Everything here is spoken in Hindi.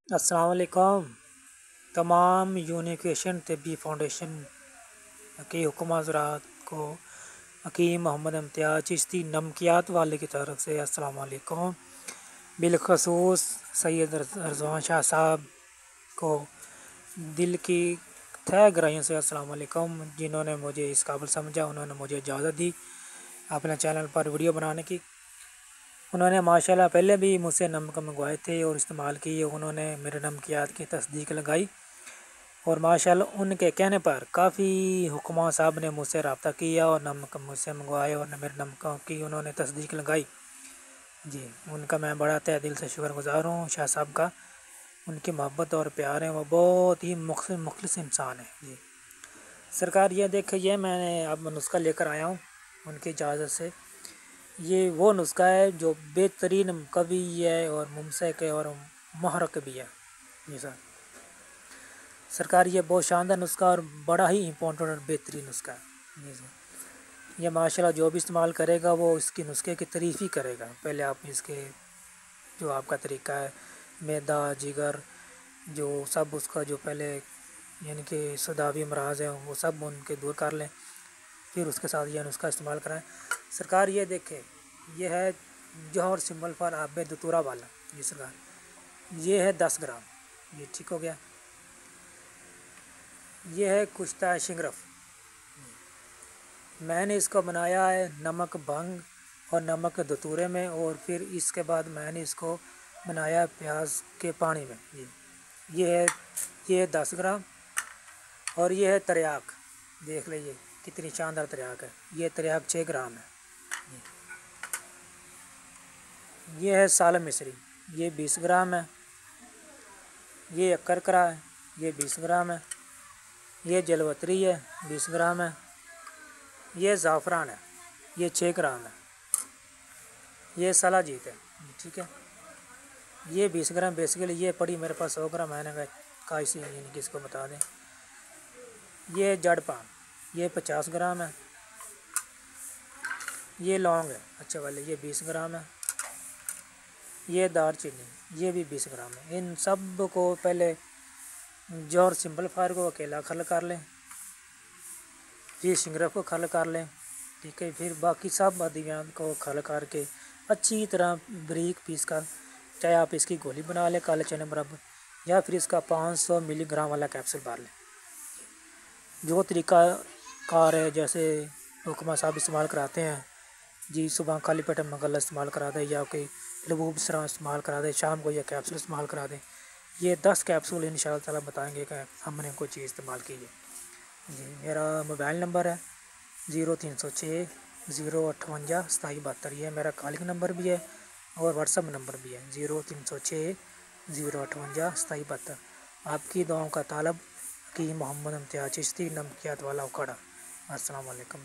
अस्सलाम वालेकुम। तमाम यूनिकेशन तिब्बी फाउंडेशन के हुक्म हज़रात को हकीम मोहम्मद इम्तियाज़ चिश्ती नमकियात वाले की तरफ से अस्सलाम वालेकुम। बिलखसूस सैयद रज़वान शाह साहब को दिल की तहे गहराइयों से अस्सलाम वालेकुम। जिन्होंने मुझे इस काबिल समझा, उन्होंने मुझे इजाज़त दी अपने चैनल पर वीडियो बनाने की। उन्होंने माशाल्लाह पहले भी मुझसे नमक मंगवाए थे और इस्तेमाल किए। उन्होंने मेरे नमकियात की तस्दीक लगाई और माशाल्लाह उनके कहने पर काफ़ी हुक्मा साहब ने मुझसे रब्ता किया और नमक मुझसे मंगवाए और मेरे नमकों की उन्होंने तस्दीक लगाई। जी, उनका मैं बड़ा तहे दिल से शुक्रगुज़ार हूँ शाह साहब का। उनकी मोहब्बत और प्यार है, वो बहुत ही मुखलिस इंसान है। जी सरकार, ये देखिए मैंने अब नुस्खा लेकर आया हूँ उनकी इजाज़त से। ये वो नुस्खा है जो बेहतरीन कवि है और मुमसक है और महरक भी है। जी सरकार, ये बहुत शानदार नुस्खा और बड़ा ही इम्पोर्टेंट और बेहतरीन नुस्खा है। जी सर, ये माशाल्लाह जो भी इस्तेमाल करेगा वो इसकी नुस्खे की तारीफ़ ही करेगा। पहले आप इसके जो आपका तरीका है, मैदा जिगर जो सब उसका जो पहले यानी कि सदावी अमराज है वो सब उनके दूर कर लें, फिर उसके साथ यह नुस्खा इस्तेमाल कराएं। सरकार, ये देखें, ये है जौहर सिंबल फॉर आबे दतूरा वाला। ये सरकार, ये है 10 ग्राम। ये ठीक हो गया। ये है कुश्ता शिंगरफ। मैंने इसको बनाया है नमक भंग और नमक दतूरे में, और फिर इसके बाद मैंने इसको बनाया प्याज के पानी में। ये है 10 ग्राम। और ये है तरियाक। देख लीजिए कितनी शानदार तरियाक है। ये तरियाक 6 ग्राम है। ये है सालम मिस्री, ये 20 ग्राम है। ये करकरा है, ये 20 ग्राम है। ये जलवतरी है, 20 ग्राम है। ये ज़ाफ़रान है, ये 6 ग्राम है। ये सलाजीत है, ठीक है। ये 20 ग्राम। बेसिकली ये पड़ी मेरे पास 100 ग्राम, मैंने कहा इसी यानी कि इसको बता दें। ये जड़ पान, ये 50 ग्राम है। ये लौंग है अच्छे वाले, ये 20 ग्राम है। ये दालचीनी, ये भी 20 ग्राम है। इन सब को पहले जौहर सिंपल फायर को अकेला खल कर लें, फिर शिंगरफ को खल कर लें, ठीक है। फिर बाकी सब अद्वियात को खल करके अच्छी तरह बारीक पीस कर, चाहे आप इसकी गोली बना लें काले चने बराबर, या फिर इसका 500 मिलीग्राम वाला कैप्सूल भर लें। जो तरीका कार है जैसे हुक्मा साहब इस्तेमाल कराते हैं, जी सुबह खाली पेट में गला इस्तेमाल करा दें या कोई लबूब सरा इस्तेमाल करा दें, शाम को यह कैप्सूल इस्तेमाल करा दें। ये 10 कैप्सूल इंशाअल्लाह ताला बताएंगे कि हमने कोई चीज़ इस्तेमाल की है। जी मेरा मोबाइल नंबर है 0306 058 2772। ये मेरा कॉलिंग नंबर भी है और व्हाट्सअप नंबर भी है 0306 058 2772। आपकी दुआओं का तालब हकीम मोहम्मद इम्तियाज़ चिश्ती नमकियात वाला उखड़ा। अस्सलाम वालेकुम।